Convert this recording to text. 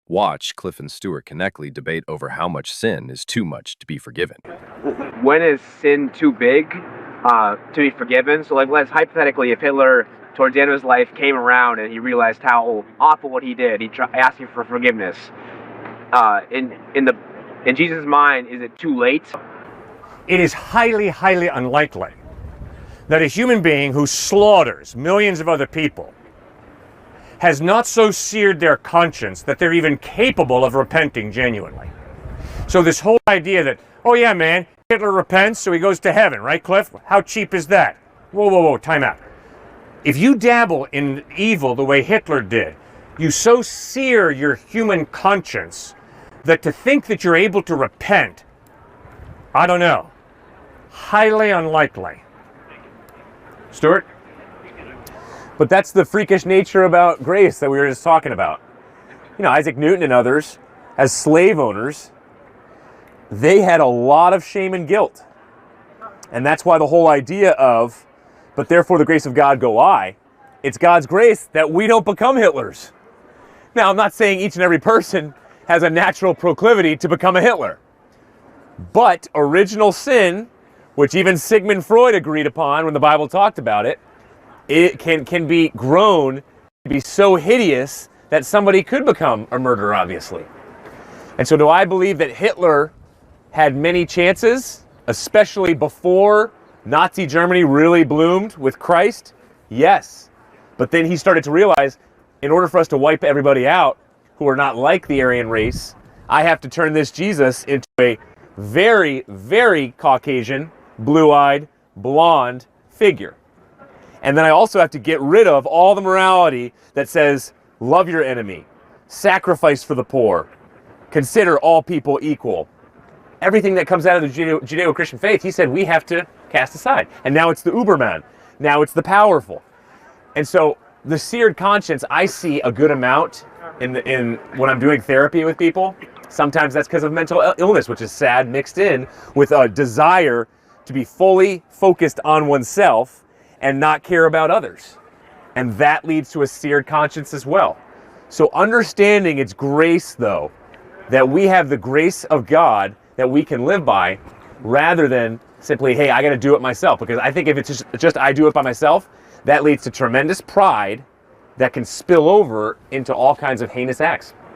Watch Cliffe and Stuart Knechtle debate over how much sin is too much to be forgiven. When is sin too big to be forgiven? So, like, let's hypothetically, if Hitler, towards the end of his life, came around and he realized how awful what he did, he asked for forgiveness. In Jesus' mind, is it too late? It is highly, highly unlikely that a human being who slaughters millions of other people has not so seared their conscience that they're even capable of repenting genuinely. So this whole idea that, oh yeah, man, Hitler repents, so he goes to heaven, right, Cliff? How cheap is that? Whoa, whoa, whoa, time out. If you dabble in evil the way Hitler did, you so sear your human conscience that to think that you're able to repent, I don't know, highly unlikely. Stuart? But that's the freakish nature about grace that we were just talking about. You know, Isaac Newton and others, as slave owners, they had a lot of shame and guilt. And that's why the whole idea of, but therefore the grace of God go I, it's God's grace that we don't become Hitlers. Now, I'm not saying each and every person has a natural proclivity to become a Hitler. But original sin, which even Sigmund Freud agreed upon when the Bible talked about it, it can be grown to be so hideous that somebody could become a murderer, obviously. And so do I believe that Hitler had many chances, especially before Nazi Germany really bloomed with Christ? Yes. But then he started to realize, in order for us to wipe everybody out who are not like the Aryan race, I have to turn this Jesus into a very, very Caucasian, blue-eyed, blonde figure. And then I also have to get rid of all the morality that says, love your enemy, sacrifice for the poor, consider all people equal. Everything that comes out of the Judeo-Christian faith, he said we have to cast aside. And now it's the Uberman. Now it's the powerful. And so the seared conscience, I see a good amount in when I'm doing therapy with people. Sometimes that's because of mental illness, which is sad, mixed in with a desire to be fully focused on oneself and not care about others. And that leads to a seared conscience as well. So understanding it's grace, though, that we have the grace of God that we can live by, rather than simply, hey, I got to do it myself. Because I think if it's just I do it by myself, that leads to tremendous pride that can spill over into all kinds of heinous acts.